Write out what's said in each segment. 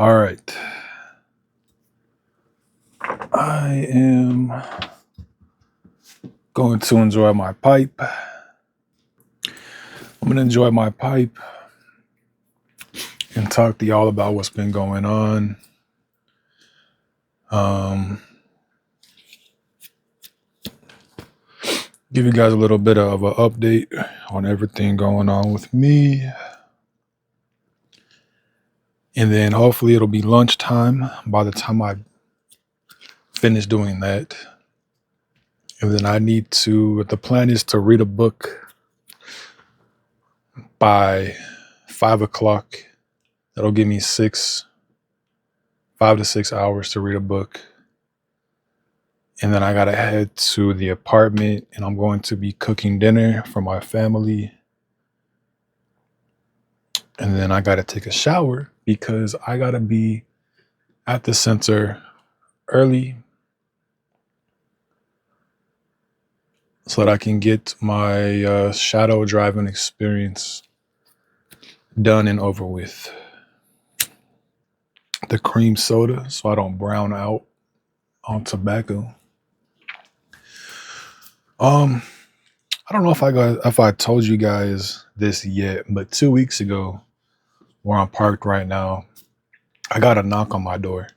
All right. I am going to enjoy my pipe. I'm going to enjoy my pipe and talk to y'all about what's been going on. Give you guys a little bit of an update on everything going on with me. And then hopefully it'll be lunchtime by the time I finish doing that. And then the plan is to read a book by 5 o'clock. That'll give me 5 to 6 hours to read a book. And then I gotta head to the apartment and I'm going to be cooking dinner for my family. And then I gotta take a shower because I gotta be at the center early so that I can get my shadow driving experience done and over with. The cream soda so I don't brown out on tobacco. I don't know if I told you guys this yet, but 2 weeks ago, where I'm parked right now, I got a knock on my door.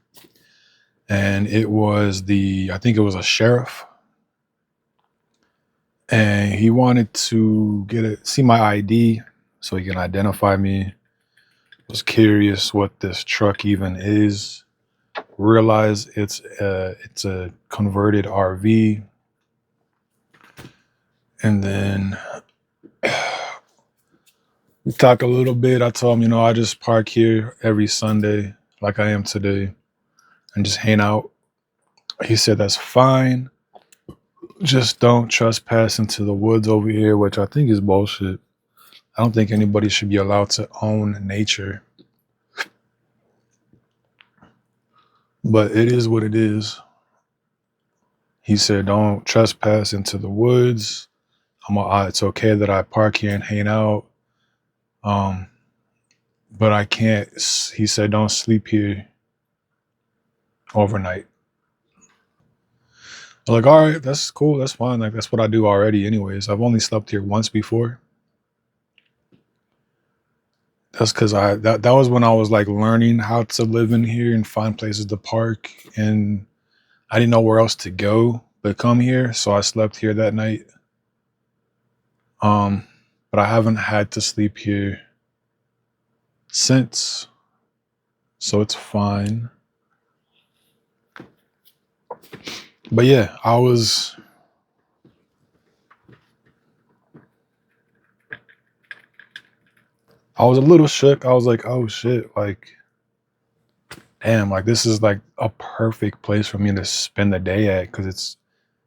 And I think it was a sheriff. And he wanted to see my ID so he can identify me. Was curious what this truck even is. Realized it's a converted RV. And then we talked a little bit. I told him, I just park here every Sunday like I am today and just hang out. He said, that's fine. Just don't trespass into the woods over here, which I think is bullshit. I don't think anybody should be allowed to own nature. But it is what it is. He said, don't trespass into the woods. It's okay that I park here and hang out. But I can't, he said, don't sleep here overnight. I'm like, all right, that's cool. That's fine. Like, that's what I do already anyways. I've only slept here once before. That's because that was when I was like learning how to live in here and find places to park. And I didn't know where else to go but come here. So I slept here that night. But I haven't had to sleep here since. So it's fine. But yeah, I was a little shook. I was like, oh shit, like, damn, like this is like a perfect place for me to spend the day at because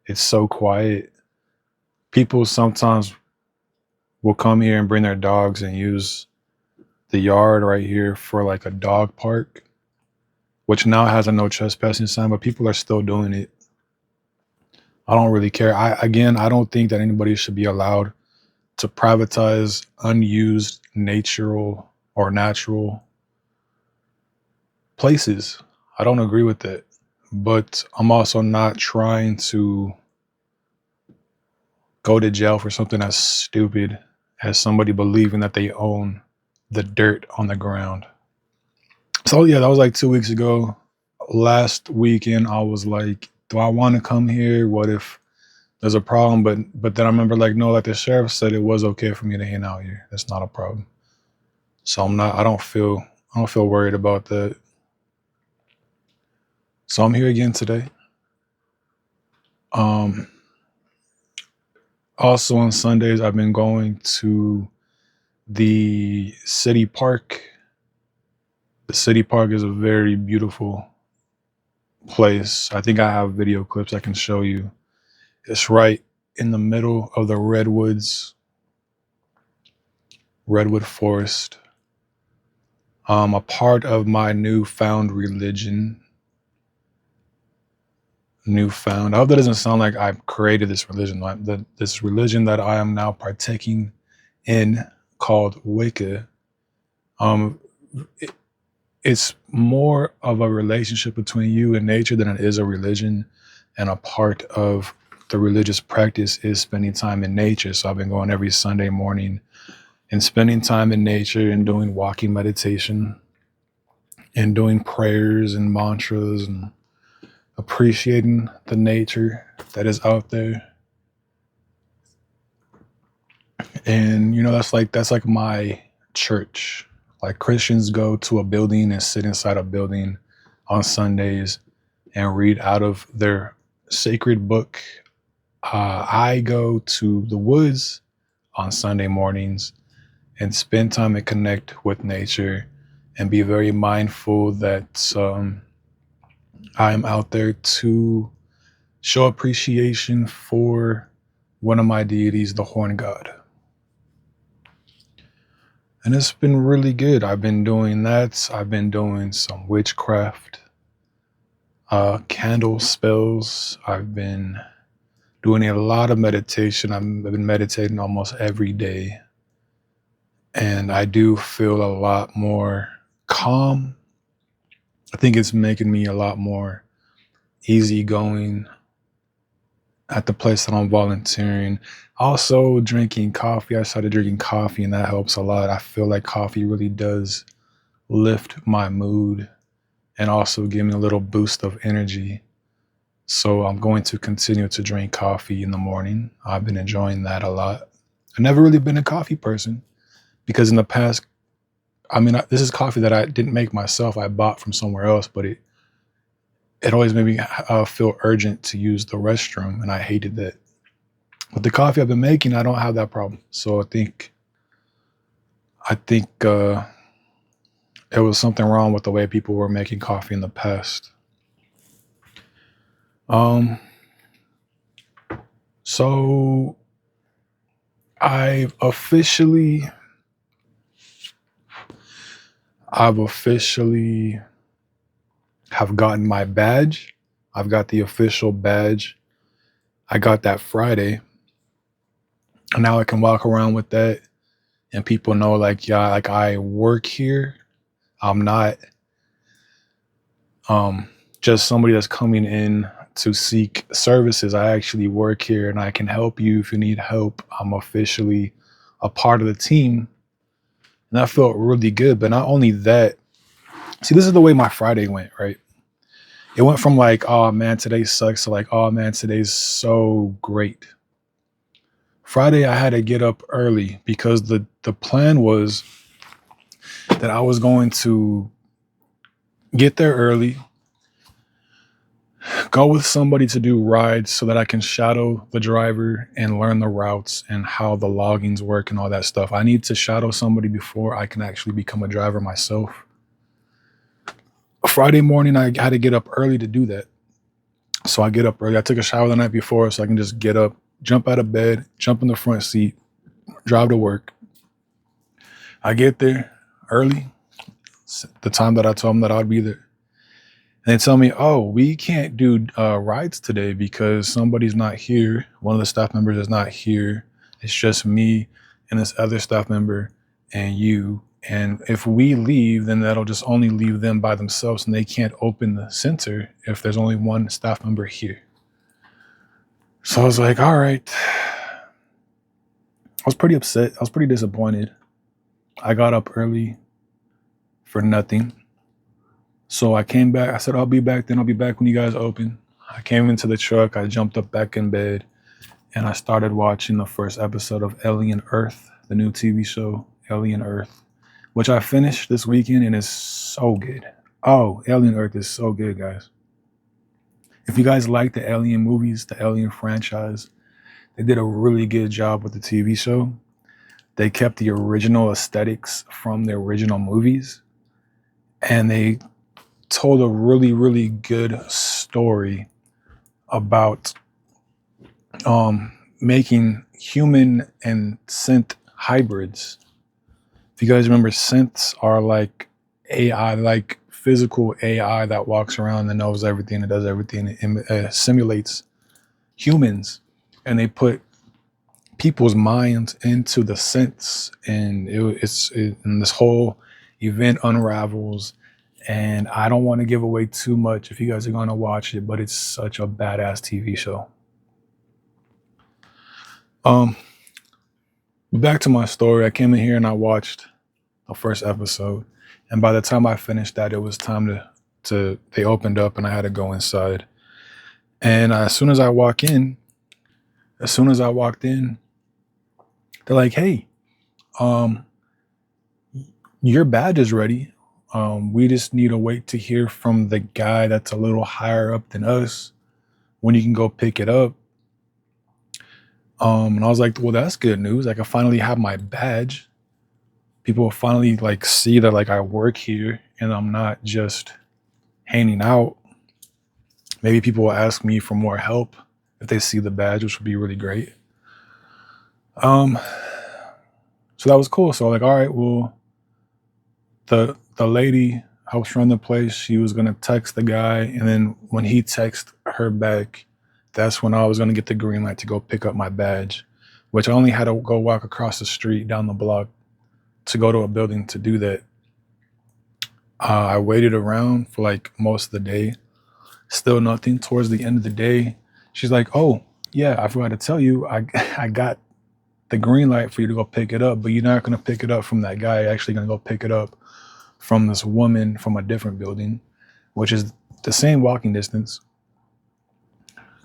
it's so quiet. People sometimes will come here and bring their dogs and use the yard right here for like a dog park, which now has a no trespassing sign, but people are still doing it. I don't really care. I don't think that anybody should be allowed to privatize unused natural places. I don't agree with that. But I'm also not trying to go to jail for something as stupid as somebody believing that they own the dirt on the ground. So yeah, that was like 2 weeks ago. Last weekend, I was like, do I want to come here? What if there's a problem? But then I remember like, no, like the sheriff said it was okay for me to hang out here. That's not a problem. So I don't feel worried about that. So I'm here again today. Also on Sundays, I've been going to the city park. The city park is a very beautiful place. I think I have video clips I can show you. It's right in the middle of the redwood forest. A part of my newfound religion. I hope that doesn't sound like I created this religion. This religion that I am now partaking in, called Wicca. it's more of a relationship between you and nature than it is a religion. And a part of the religious practice is spending time in nature. So I've been going every Sunday morning and spending time in nature and doing walking meditation and doing prayers and mantras and appreciating the nature that is out there. And that's like my church. Like Christians go to a building and sit inside a building on Sundays and read out of their sacred book. I go to the woods on Sunday mornings and spend time and connect with nature and be very mindful that I am out there to show appreciation for one of my deities, the horn god. And it's been really good. I've been doing that. I've been doing some witchcraft, candle spells. I've been doing a lot of meditation. I've been meditating almost every day. And I do feel a lot more calm. I think it's making me a lot more easygoing at the place that I'm volunteering. Also drinking coffee. I started drinking coffee and that helps a lot. I feel like coffee really does lift my mood and also give me a little boost of energy. So I'm going to continue to drink coffee in the morning. I've been enjoying that a lot. I've never really been a coffee person because in the past, this is coffee that I didn't make myself. I bought from somewhere else, but it always made me feel urgent to use the restroom, and I hated that. With the coffee I've been making, I don't have that problem. So I think it was something wrong with the way people were making coffee in the past. So I've officially have gotten my badge. I've got the official badge. I got that Friday. And now I can walk around with that and people know like, yeah, like I work here. I'm not just somebody that's coming in to seek services. I actually work here and I can help you if you need help. I'm officially a part of the team. And that felt really good. But not only that, see, this is the way my Friday went, right? It went from like, oh man, today sucks to like, oh man, today's so great. Friday, I had to get up early because the plan was that I was going to get there early, go with somebody to do rides so that I can shadow the driver and learn the routes and how the logins work and all that stuff. I need to shadow somebody before I can actually become a driver myself. Friday morning, I had to get up early to do that. So I get up early. I took a shower the night before so I can just get up, jump out of bed, jump in the front seat, drive to work. I get there early, the time that I told them that I'd be there. And they tell me, oh, we can't do rides today because somebody's not here. One of the staff members is not here. It's just me and this other staff member and you. And if we leave, then that'll just only leave them by themselves and they can't open the center if there's only one staff member here. So I was like, all right. I was pretty upset. I was pretty disappointed. I got up early for nothing. So I came back. I said, I'll be back then. I'll be back when you guys open. I came into the truck. I jumped up back in bed and I started watching the first episode of Alien Earth, the new TV show, Alien Earth, which I finished this weekend and is so good. Oh, Alien Earth is so good, guys. If you guys like the Alien movies, the Alien franchise, they did a really good job with the TV show. They kept the original aesthetics from the original movies and they told a really, really good story about making human and synth hybrids. If you guys remember, synths are like AI, like physical AI that walks around and knows everything and does everything. It simulates humans, and they put people's minds into the synths, and and this whole event unravels. And I don't want to give away too much if you guys are going to watch it, but it's such a badass TV show. Back to my story. I came in here and I watched the first episode, and by the time I finished that, it was time to they opened up and I had to go inside. And as soon as I walked in, they're like, "Hey, um, your badge is ready. We just need to wait to hear from the guy that's a little higher up than us when you can go pick it up." And I was like, "Well, that's good news. I can finally have my badge. People will finally like see that like I work here and I'm not just hanging out. Maybe people will ask me for more help if they see the badge, which would be really great." Um, so that was cool. So like, all right, well, the lady helps run the place. She was gonna text the guy, and then when he texted her back, that's when I was gonna get the green light to go pick up my badge, which I only had to go walk across the street down the block to go to a building to do that. I waited around for like most of the day, still nothing. Towards the end of the day, she's like, "Oh yeah, I forgot to tell you, I I got the green light for you to go pick it up, but you're not gonna pick it up from that guy. You're actually gonna go pick it up from this woman from a different building, which is the same walking distance."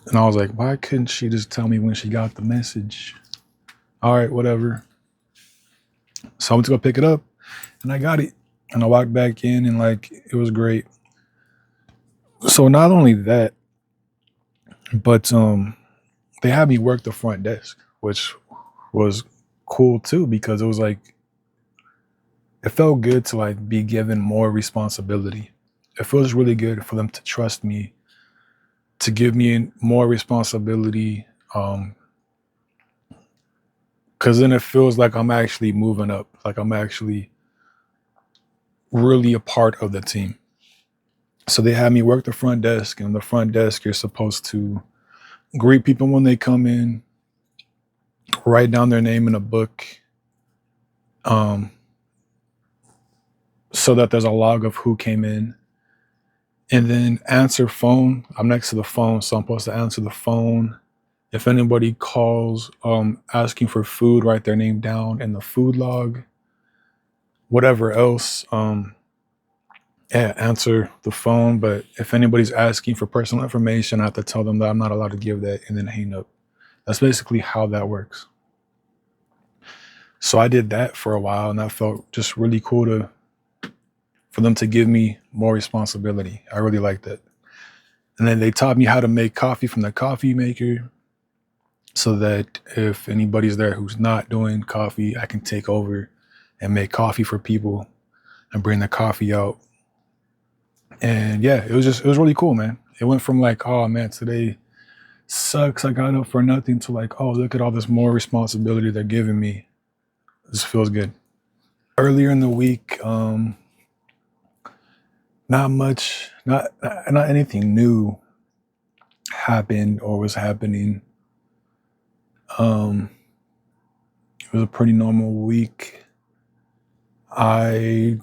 And I was like, why couldn't she just tell me when she got the message? All right, whatever. So I went to go pick it up and I got it. And I walked back in and like it was great. So not only that, but they had me work the front desk, which was cool too, because it was like it felt good to like be given more responsibility. It feels really good for them to trust me, to give me more responsibility, because then it feels like I'm actually moving up, like I'm actually really a part of the team. So they had me work the front desk, and the front desk, you're supposed to greet people when they come in, write down their name in a book, um, so that there's a log of who came in, and then answer phone. I'm next to the phone, so I'm supposed to answer the phone. If anybody calls asking for food, write their name down in the food log. Whatever else, yeah, answer the phone. But if anybody's asking for personal information, I have to tell them that I'm not allowed to give that and then hang up. That's basically how that works. So I did that for a while, and that felt just really cool for them to give me more responsibility. I really liked that. And then they taught me how to make coffee from the coffee maker, so that if anybody's there who's not doing coffee, I can take over and make coffee for people and bring the coffee out. And yeah, it was really cool, man. It went from like, oh man, today sucks, I got up for nothing, to like, oh, look at all this more responsibility they're giving me. This feels good. Earlier in the week, not much, not anything new happened or was happening. It was a pretty normal week. I've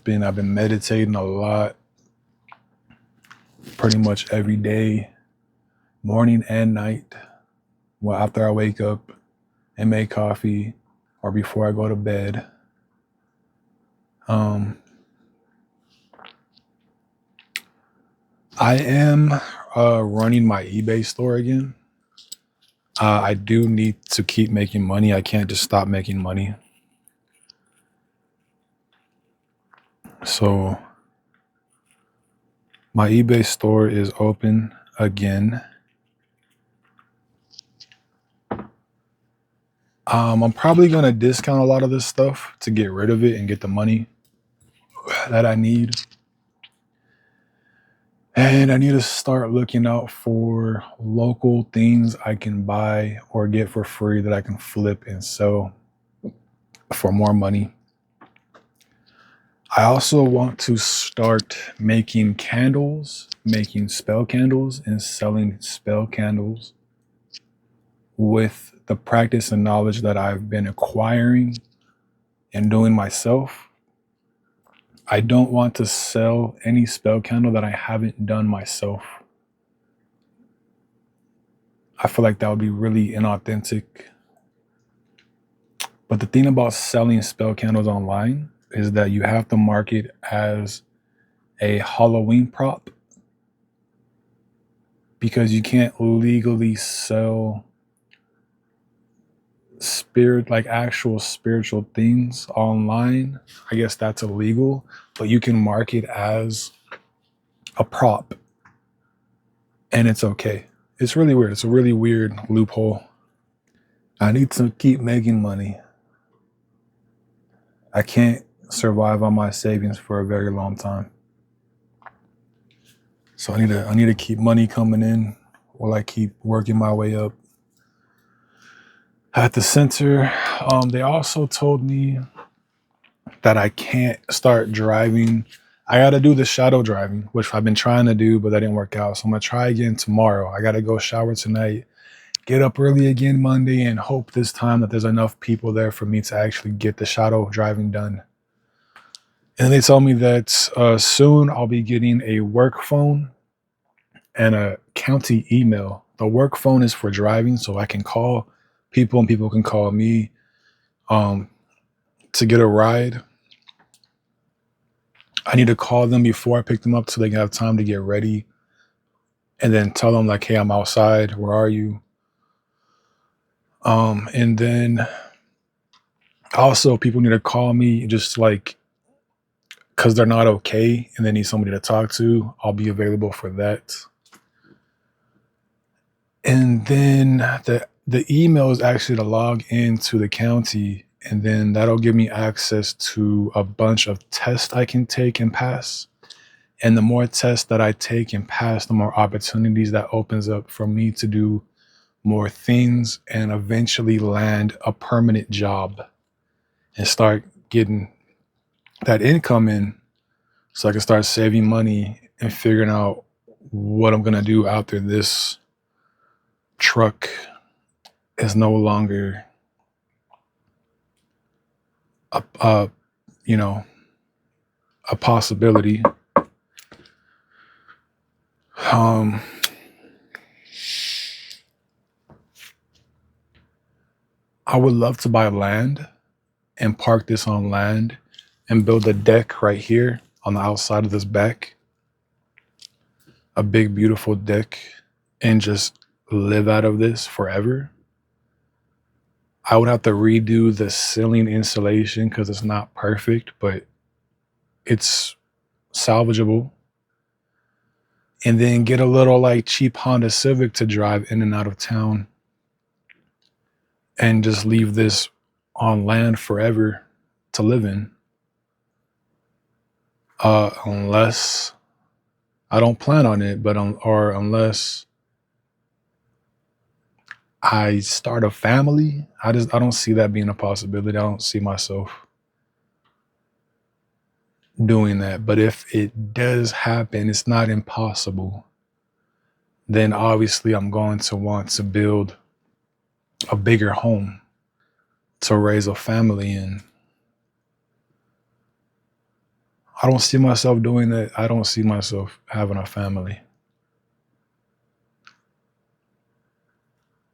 been meditating a lot, pretty much every day, morning and night. Well, after I wake up and make coffee, or before I go to bed. I am running my eBay store again. I do need to keep making money. I can't just stop making money. So my eBay store is open again. I'm probably going to discount a lot of this stuff to get rid of it and get the money that I need. And I need to start looking out for local things I can buy or get for free that I can flip and sell for more money. I also want to start making candles, making spell candles and selling spell candles with the practice and knowledge that I've been acquiring and doing myself. I don't want to sell any spell candle that I haven't done myself. I feel like that would be really inauthentic. But the thing about selling spell candles online is that you have to market as a Halloween prop, because you can't legally sell like actual spiritual things online. I guess that's illegal, but you can market as a prop and it's okay. It's really weird. It's a really weird loophole. I need to keep making money. I can't survive on my savings for a very long time. So I need to keep money coming in while I keep working my way up. At the center, they also told me that I can't start driving. I got to do the shadow driving, which I've been trying to do, but that didn't work out. So I'm going to try again tomorrow. I got to go shower tonight, get up early again Monday, and hope this time that there's enough people there for me to actually get the shadow driving done. And they told me that soon I'll be getting a work phone and a county email. The work phone is for driving, so I can call people and people can call me to get a ride. I need to call them before I pick them up so they can have time to get ready, and then tell them like, hey, I'm outside. Where are you? And then also people need to call me just like because they're not okay and they need somebody to talk to. I'll be available for that. And then the email is actually to log into the county, and then that'll give me access to a bunch of tests I can take and pass. And the more tests that I take and pass, the more opportunities that opens up for me to do more things and eventually land a permanent job and start getting that income in so I can start saving money and figuring out what I'm going to do after this truck is no longer a possibility. I would love to buy land and park this on land and build a deck right here on the outside of this back, a big, beautiful deck, and just live out of this forever. I would have to redo the ceiling insulation because it's not perfect, but it's salvageable. And then get a little like cheap Honda Civic to drive in and out of town and just leave this on land forever to live in. Unless I don't plan on it, but unless I start a family, I don't see that being a possibility. I don't see myself doing that. But if it does happen, it's not impossible. Then obviously I'm going to want to build a bigger home to raise a family in. I don't see myself doing that. I don't see myself having a family.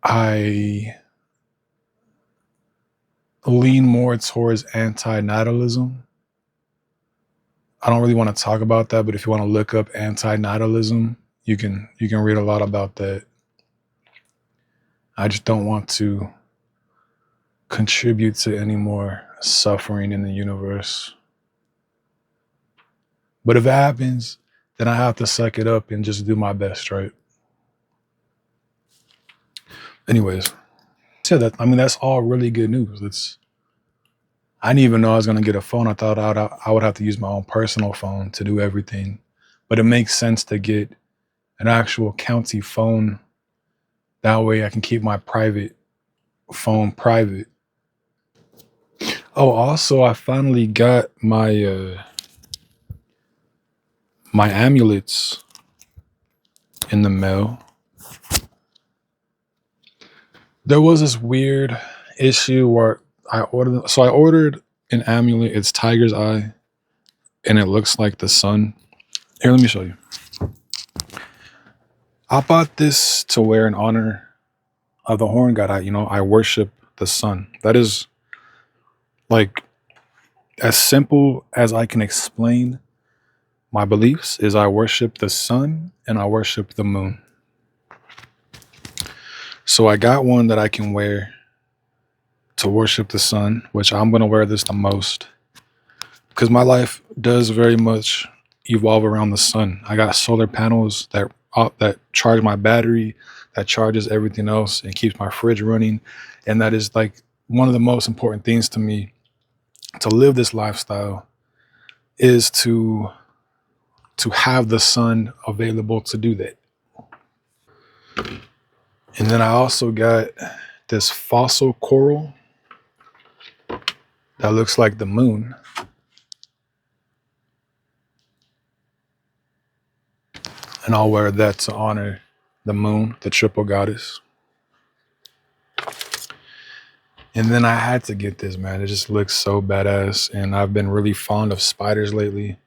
I lean more towards antinatalism. I don't really want to talk about that, but if you want to look up antinatalism, you can read a lot about that. I just don't want to contribute to any more suffering in the universe. But if it happens, then I have to suck it up and just do my best, right? Anyways, that's all really good news. I didn't even know I was going to get a phone. I thought I would have to use my own personal phone to do everything. But it makes sense to get an actual county phone. That way I can keep my private phone private. Oh, also, I finally got my my amulets in the mail. There was this weird issue where I ordered an amulet. It's Tiger's Eye. and it looks like the sun. Here, let me show you. I bought this to wear in honor of the horn god. I worship the sun. That is like as simple as I can explain my beliefs is I worship the sun and I worship the moon. So I got one that I can wear to worship the sun, which I'm going to wear this the most because my life does very much evolve around the sun. I got solar panels that charge my battery, that charges everything else and keeps my fridge running. And that is like one of the most important things to me to live this lifestyle is to have the sun available to do that. And then I also got this fossil coral that looks like the moon. And I'll wear that to honor the moon, the triple goddess. And then I had to get this, man. It just looks so badass. And I've been really fond of spiders lately.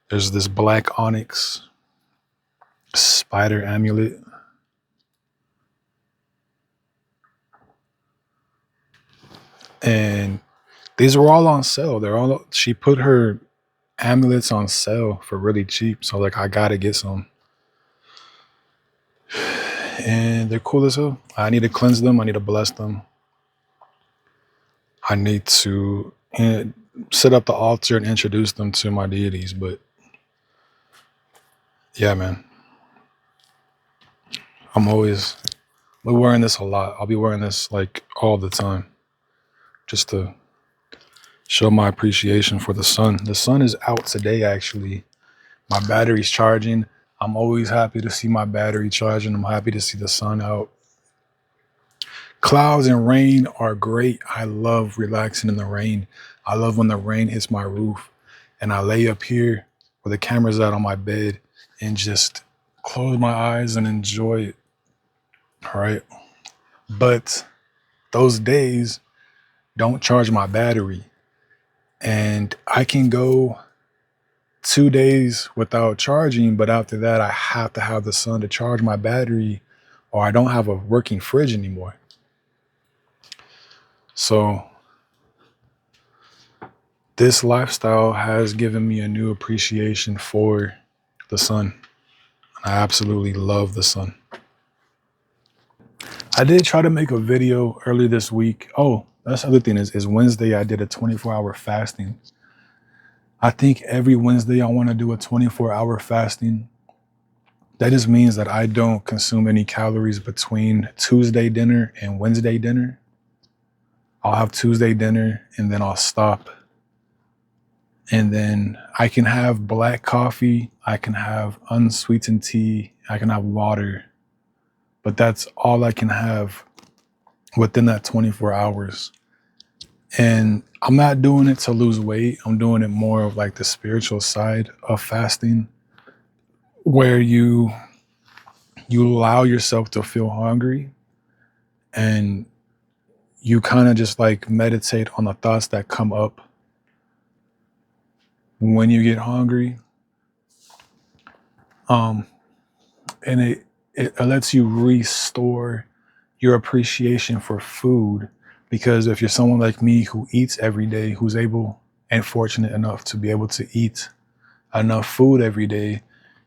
There's this black onyx spider amulet. And these were all on sale. She put her amulets on sale for really cheap. So like I gotta get some. And they're cool as hell. I need to cleanse them. I need to bless them. I need to set up the altar and introduce them to my deities. But yeah, man, we're wearing this a lot. I'll be wearing this like all the time just to show my appreciation for the sun. The sun is out today, actually. My battery's charging. I'm always happy to see my battery charging. I'm happy to see the sun out. Clouds and rain are great. I love relaxing in the rain. I love when the rain hits my roof and I lay up here with the camera's out on my bed and just close my eyes and enjoy it. All right. But those days don't charge my battery. And I can go 2 days without charging, but after that, I have to have the sun to charge my battery or I don't have a working fridge anymore. So this lifestyle has given me a new appreciation for the sun. I absolutely love the sun. I did try to make a video earlier this week. Oh, that's the other thing is Wednesday I did a 24-hour fasting. I think every Wednesday I want to do a 24-hour fasting. That just means that I don't consume any calories between Tuesday dinner and Wednesday dinner. I'll have Tuesday dinner and then I'll stop. And then I can have black coffee, I can have unsweetened tea, I can have water, but that's all I can have within that 24 hours. And I'm not doing it to lose weight. I'm doing it more of like the spiritual side of fasting, where you allow yourself to feel hungry and you kind of just like meditate on the thoughts that come up when you get hungry. And it lets you restore your appreciation for food. Because if you're someone like me who eats every day, who's able and fortunate enough to be able to eat enough food every day,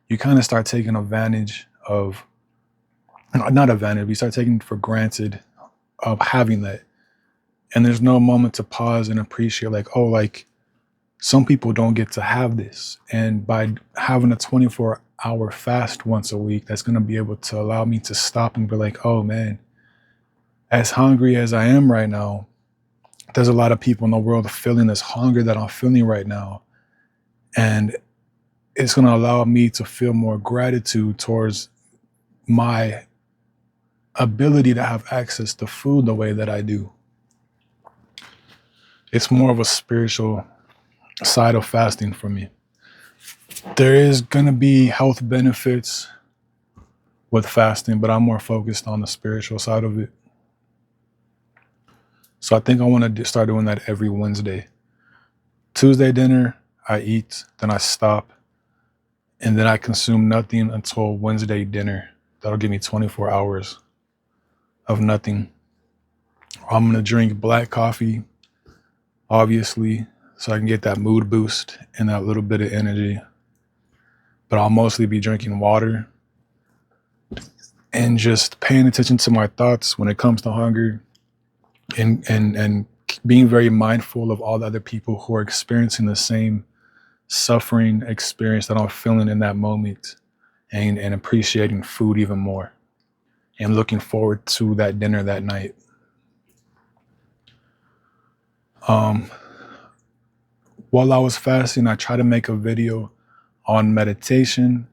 you kind of start taking advantage of, not advantage, you start taking for granted of having that. And there's no moment to pause and appreciate like, oh, like some people don't get to have this. And by having a 24-hour fast once a week, that's going to be able to allow me to stop and be like, oh man, as hungry as I am right now, there's a lot of people in the world feeling this hunger that I'm feeling right now. And it's going to allow me to feel more gratitude towards my ability to have access to food the way that I do. It's more of a spiritual side of fasting for me. There is going to be health benefits with fasting, but I'm more focused on the spiritual side of it. So I think I want to start doing that every Wednesday. Tuesday dinner, I eat, then I stop, and then I consume nothing until Wednesday dinner. That'll give me 24 hours of nothing. I'm gonna drink black coffee, obviously, so I can get that mood boost and that little bit of energy. But I'll mostly be drinking water and just paying attention to my thoughts when it comes to hunger, and being very mindful of all the other people who are experiencing the same suffering experience that I'm feeling in that moment, and appreciating food even more and looking forward to that dinner that night. Um, while I was fasting, I tried to make a video on meditation.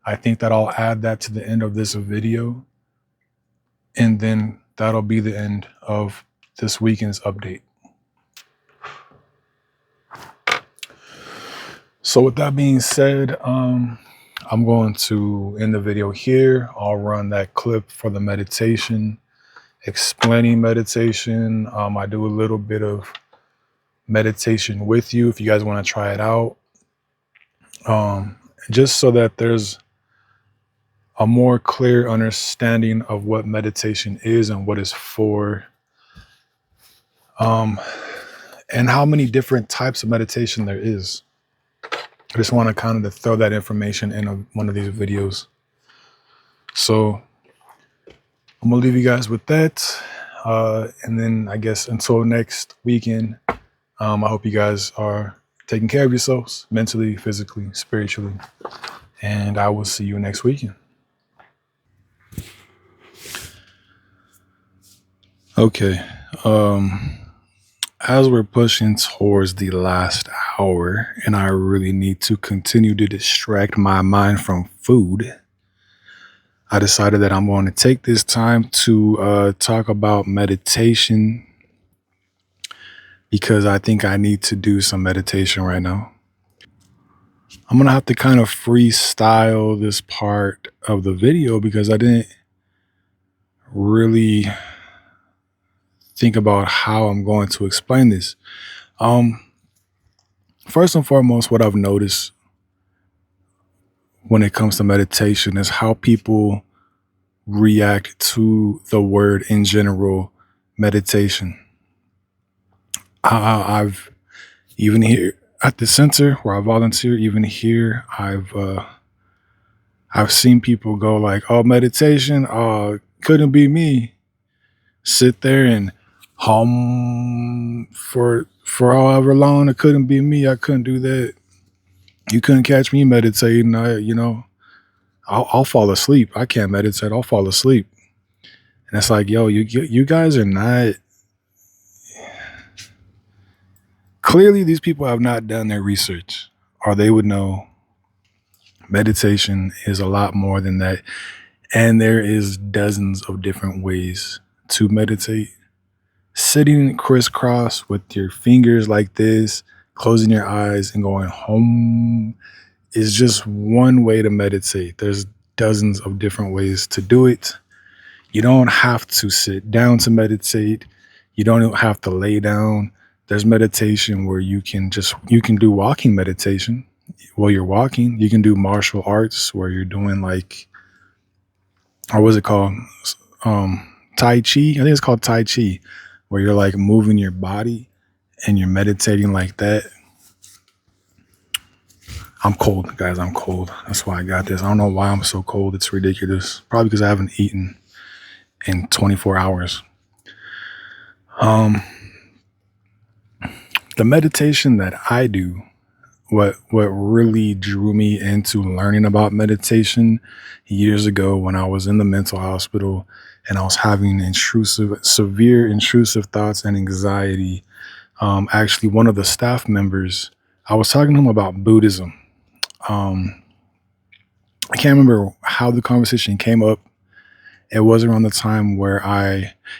I think that I'll add that to the end of this video, and then that'll be the end of this weekend's update. So with that being said, I'm going to end the video here. I'll run that clip for the meditation, explaining meditation. I do a little bit of meditation with you if you guys want to try it out, just so that there's a more clear understanding of what meditation is and what it's for, and how many different types of meditation there is. I just want to kind of throw that information in one of these videos. So I'm gonna leave you guys with that, and then I guess until next weekend, I hope you guys are taking care of yourselves mentally, physically, spiritually, and I will see you next weekend. Okay, as we're pushing towards the last hour and I really need to continue to distract my mind from food, I decided that I'm going to take this time to talk about meditation, because I think I need to do some meditation right now. I'm going to have to kind of freestyle this part of the video because I didn't really think about how I'm going to explain this. First and foremost, what I've noticed when it comes to meditation is how people react to the word in general, meditation. I've even here at the center where I volunteer, even here, I've seen people go like, "Oh, meditation, oh, couldn't be me." Sit there and hum for however long. It couldn't be me. I couldn't do that. You couldn't catch me meditating. I'll fall asleep. I can't meditate. I'll fall asleep. And it's like, yo, you guys are not. Clearly, these people have not done their research, or they would know meditation is a lot more than that. And there is dozens of different ways to meditate. Sitting crisscross with your fingers like this, closing your eyes and going home is just one way to meditate. There's dozens of different ways to do it. You don't have to sit down to meditate. You don't have to lay down. There's meditation where you can do walking meditation while you're walking. You can do martial arts where you're doing or what's it called? Tai Chi. I think it's called Tai Chi, where you're like moving your body and you're meditating like that. I'm cold, guys. I'm cold. That's why I got this. I don't know why I'm so cold. It's ridiculous. Probably because I haven't eaten in 24 hours. The meditation that I do, what really drew me into learning about meditation years ago when I was in the mental hospital and I was having severe intrusive thoughts and anxiety. Actually, one of the staff members, I was talking to him about Buddhism. I can't remember how the conversation came up. It was around the time where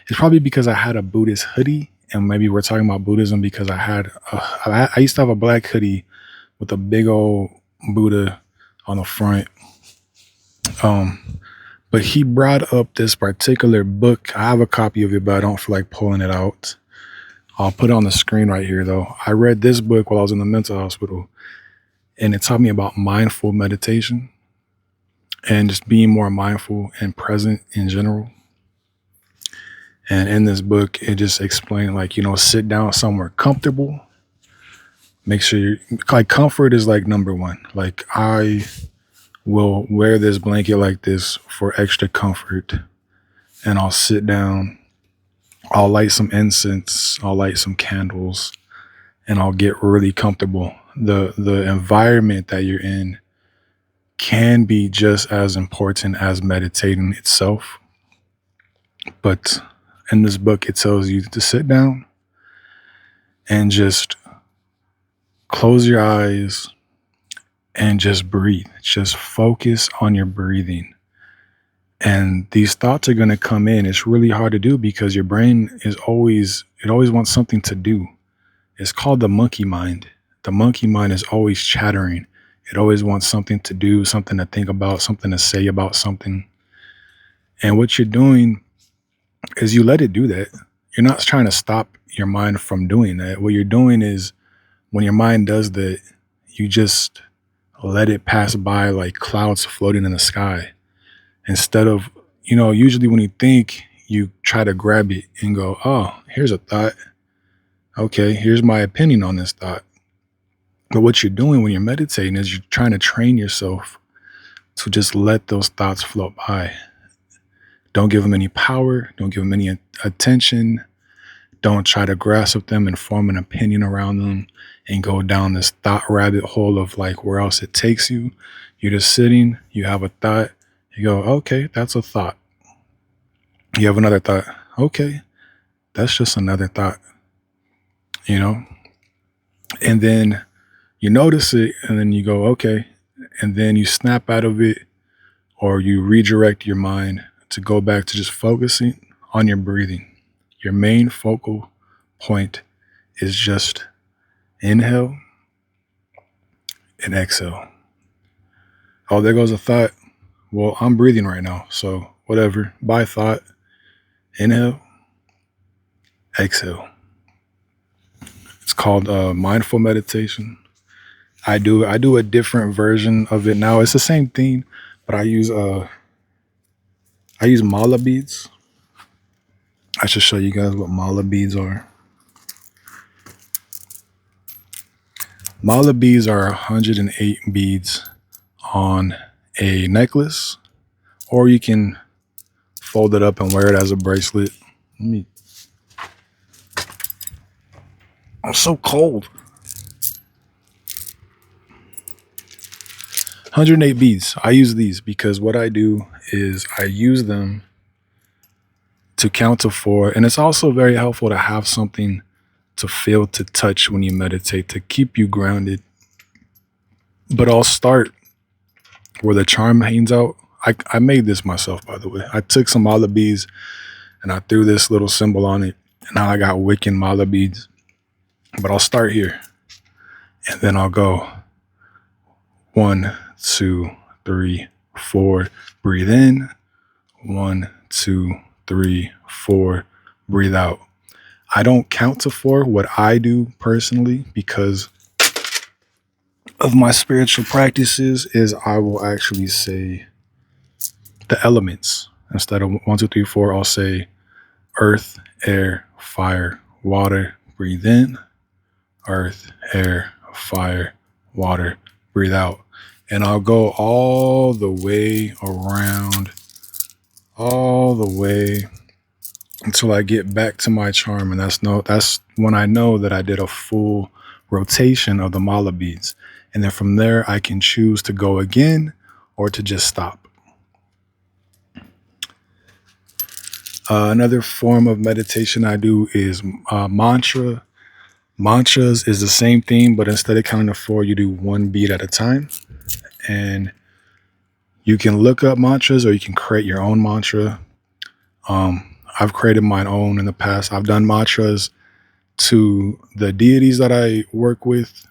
it's probably because I had a Buddhist hoodie, and maybe we're talking about Buddhism because I used to have a black hoodie with a big old Buddha on the front. But he brought up this particular book. I have a copy of it, but I don't feel like pulling it out. I'll put it on the screen right here though. I read this book while I was in the mental hospital, and it taught me about mindful meditation and just being more mindful and present in general. And in this book, it just explained, like, sit down somewhere comfortable. Make sure you're like, comfort is like number one. Like, I will wear this blanket like this for extra comfort, and I'll sit down. I'll light some incense. I'll light some candles, and I'll get really comfortable. The environment that you're in can be just as important as meditating itself. But in this book, it tells you to sit down and just close your eyes and just breathe. Just focus on your breathing. And these thoughts are going to come in. It's really hard to do because your brain always wants something to do. It's called the monkey mind. The monkey mind is always chattering. It always wants something to do, something to think about, something to say about something. And what you're doing is you let it do that. You're not trying to stop your mind from doing that. What you're doing is, when your mind does that, you just let it pass by like clouds floating in the sky. Instead of, usually when you think, you try to grab it and go, oh, here's a thought. Okay, here's my opinion on this thought. But what you're doing when you're meditating is you're trying to train yourself to just let those thoughts float by. Don't give them any power. Don't give them any attention. Don't try to grasp them and form an opinion around them and go down this thought rabbit hole of like where else it takes you. You're just sitting, you have a thought, you go, okay, that's a thought. You have another thought. Okay, that's just another thought, and then you notice it, and then you go, okay, and then you snap out of it, or you redirect your mind to go back to just focusing on your breathing. Your main focal point is just inhale and exhale. Oh, there goes a thought. Well, I'm breathing right now, so whatever. Bye, thought. Inhale, exhale. It's called mindful meditation. I do a different version of it now. It's the same thing, but I use mala beads. I should show you guys what mala beads are. Mala beads are 108 beads on a necklace, or you can fold it up and wear it as a bracelet. I'm so cold. 108 beads. I use these because what I do is I use them to count to 4. And it's also very helpful to have something to feel, to touch when you meditate, to keep you grounded. But I'll start where the charm hangs out. I made this myself, by the way. I took some mala beads and I threw this little symbol on it. And now I got Wiccan mala beads. But I'll start here. And then I'll go 1, 2, 3, 4. Breathe in. 1, 2, 3, 4. Breathe out. I don't count to 4. What I do personally, because of my spiritual practices, is I will actually say the elements. Instead of 1, 2, 3, 4, I'll say earth, air, fire, water. Breathe in. Earth, air, fire, water. Breathe out. And I'll go all the way around, all the way until I get back to my charm. And that's when I know that I did a full rotation of the mala beads. And then from there, I can choose to go again or to just stop. Another form of meditation I do is mantra. Mantras is the same thing, but instead of counting to 4, you do 1 beat at a time. And you can look up mantras or you can create your own mantra. I've created my own in the past. I've done mantras to the deities that I work with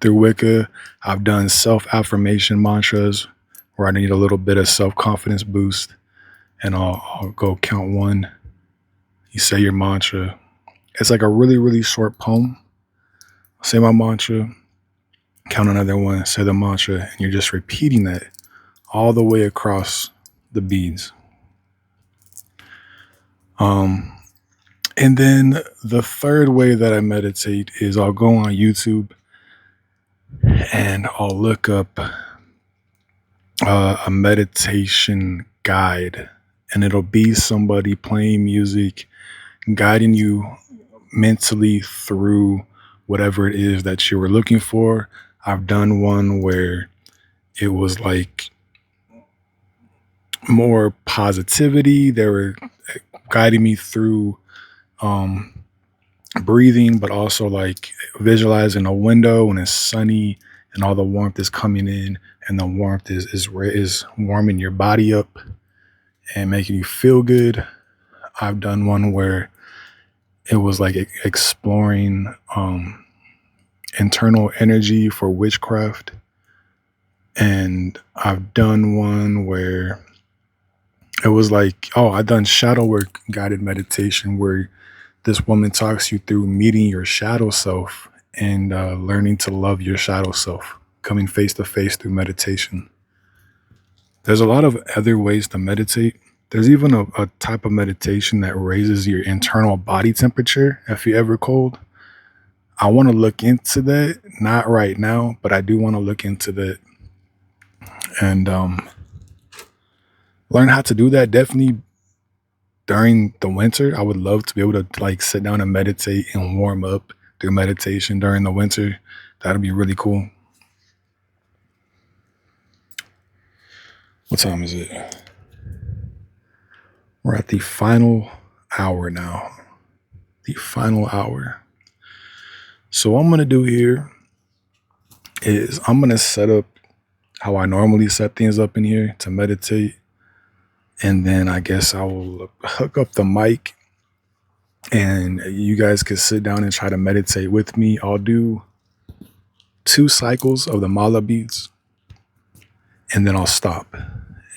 through Wicca. I've done self-affirmation mantras where I need a little bit of self-confidence boost. And I'll go count 1, You say your mantra. It's like a really, really short poem. Say my mantra, count another one, say the mantra, and you're just repeating that all the way across the beads. And then the third way that I meditate is I'll go on YouTube and I'll look up a meditation guide, and it'll be somebody playing music, guiding you mentally through whatever it is that you were looking for. I've done one where it was like more positivity. They were guiding me through breathing, but also like visualizing a window when it's sunny and all the warmth is coming in, and the warmth is warming your body up and making you feel good. I've done one where it was like exploring internal energy for witchcraft, and I've done one where it was like, oh, I've done shadow work guided meditation where this woman talks you through meeting your shadow self and learning to love your shadow self, coming face to face through meditation. There's a lot of other ways to meditate. There's even a type of meditation that raises your internal body temperature if you're ever cold. I want to look into that, not right now, but I do want to look into that and learn how to do that. Definitely during the winter, I would love to be able to like sit down and meditate and warm up through meditation during the winter. That'd be really cool. What time is it? We're at the final hour now. The final hour. So what I'm going to do here is I'm going to set up how I normally set things up in here to meditate. And then I guess I will hook up the mic and you guys can sit down and try to meditate with me. I'll do 2 cycles of the mala beads and then I'll stop.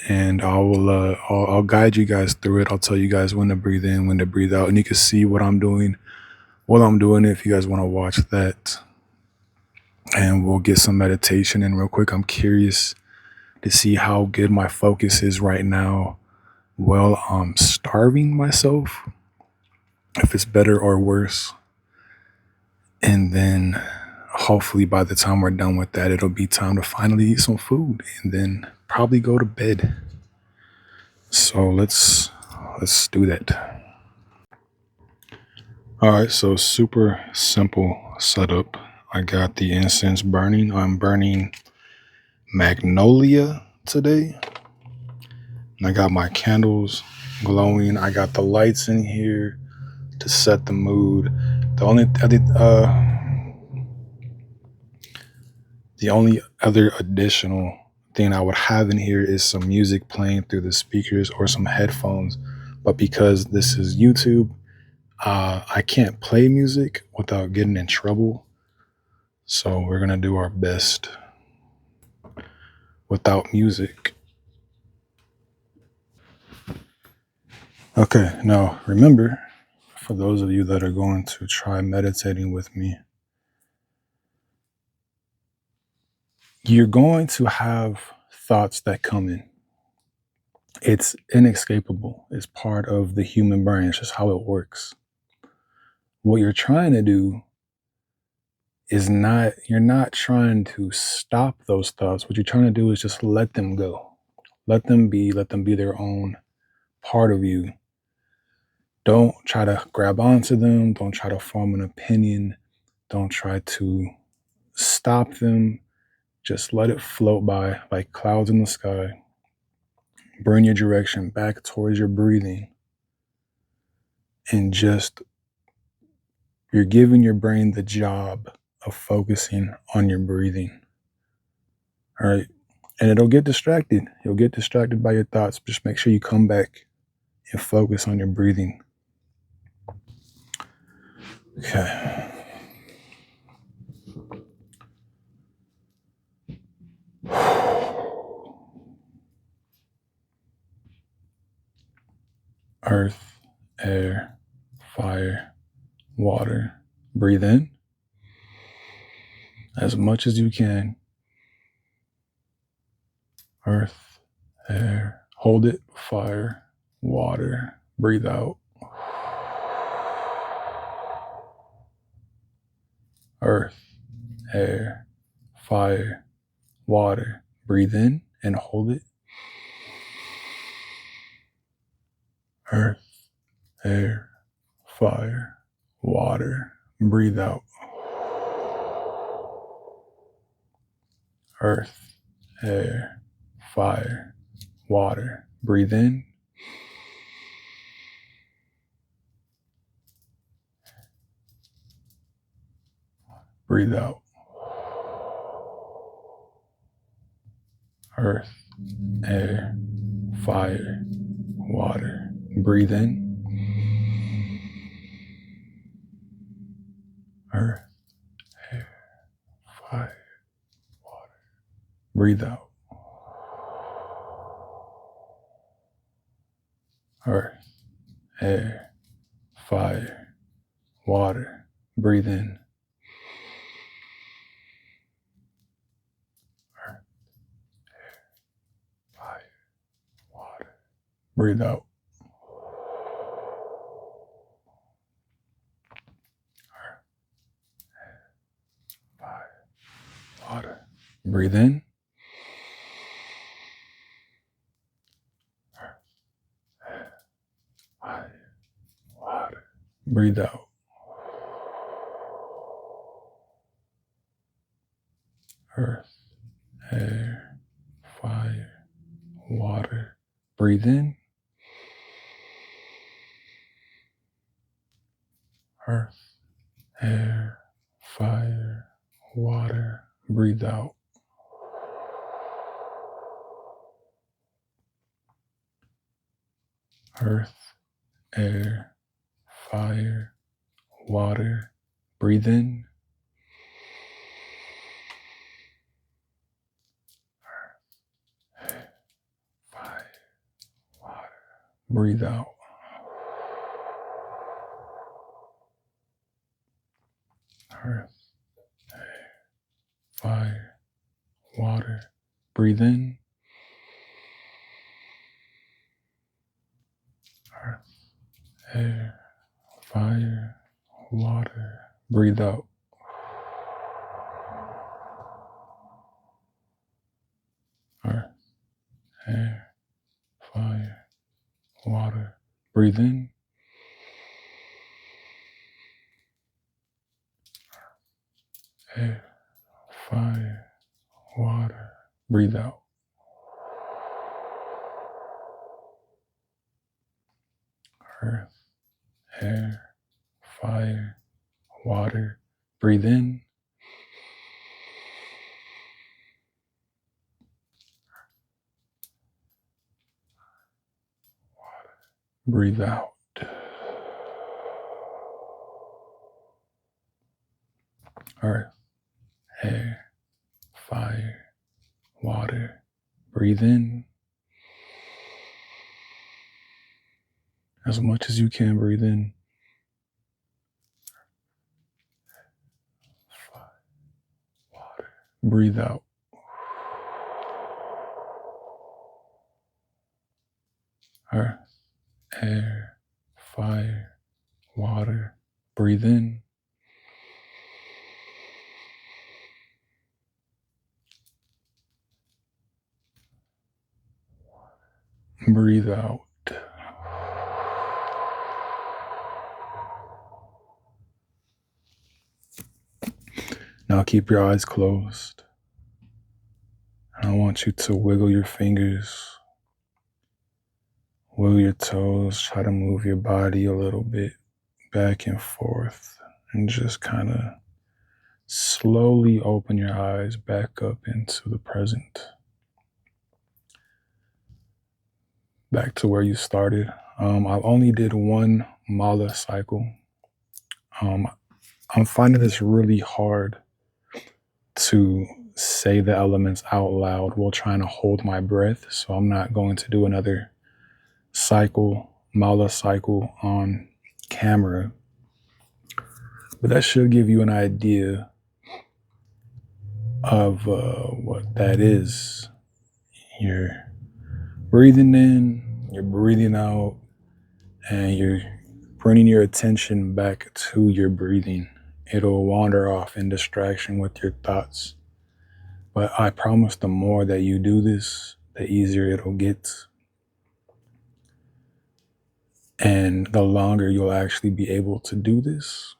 And I'll guide you guys through it. I'll tell you guys when to breathe in, when to breathe out, and you can see what I'm doing while I'm doing it if you guys want to watch that. And we'll get some meditation in real quick. I'm curious to see how good my focus is right now while I'm starving myself, if it's better or worse. And then hopefully by the time we're done with that, it'll be time to finally eat some food and then probably go to bed. So let's do that. All right, so super simple setup. I got the incense burning. I'm burning magnolia today. And I got my candles glowing. I got the lights in here to set the mood. The only other additional thing I would have in here is some music playing through the speakers or some headphones. But because this is YouTube, I can't play music without getting in trouble. So we're going to do our best without music. Okay, now remember, for those of you that are going to try meditating with me, you're going to have thoughts that come in. It's inescapable. It's part of the human brain. It's just how it works. What you're trying to do is you're not trying to stop those thoughts. What you're trying to do is just let them go. Let them be their own part of you. Don't try to grab onto them. Don't try to form an opinion. Don't try to stop them. Just let it float by like clouds in the sky. Bring your direction back towards your breathing. And just, you're giving your brain the job of focusing on your breathing. All right. And it'll get distracted. You'll get distracted by your thoughts. Just make sure you come back and focus on your breathing. Okay. Earth, air, water. Breathe in as much as you can. Earth, air. Hold it. Fire, water. Breathe out. Earth, air, fire, water. Breathe in and hold it. Earth, air, fire, water. Breathe out. Earth, air, fire, water. Breathe in. Breathe out. Earth, air, fire, water. Breathe in. Earth, air, fire, water. Breathe out. Earth, air, fire, water. Breathe in. Earth, air, fire, water. Breathe out. Earth, air, fire, water. Breathe in. Earth, air, fire, water. Breathe out. Earth, air, fire, water. Breathe in. Earth, air, fire, water. Breathe out. Earth, air, fire, water. Breathe in. Earth, air, fire, water. Breathe out. Earth, air, fire, water. Breathe in. Earth, air, fire, water. Breathe out. Earth, air, fire, water. Breathe in. Air, fire, water. Breathe out. Earth, air, fire, water. Breathe in. Water. Breathe out. Earth, air, fire, water. Breathe in. As much as you can, breathe in. Fire, water. Breathe out. Earth, air, fire, water. Breathe in. Breathe out. Now keep your eyes closed. And I want you to wiggle your fingers, wiggle your toes, try to move your body a little bit back and forth, and just kind of slowly open your eyes back up into the present. Back to where you started. I only did one mala cycle. I'm finding this really hard to say the elements out loud while trying to hold my breath. So I'm not going to do another cycle, mala cycle on camera. But that should give you an idea of what that is. You're breathing in, you're breathing out, and you're bringing your attention back to your breathing. It'll wander off in distraction with your thoughts. But I promise the more that you do this, the easier it'll get. And the longer you'll actually be able to do this,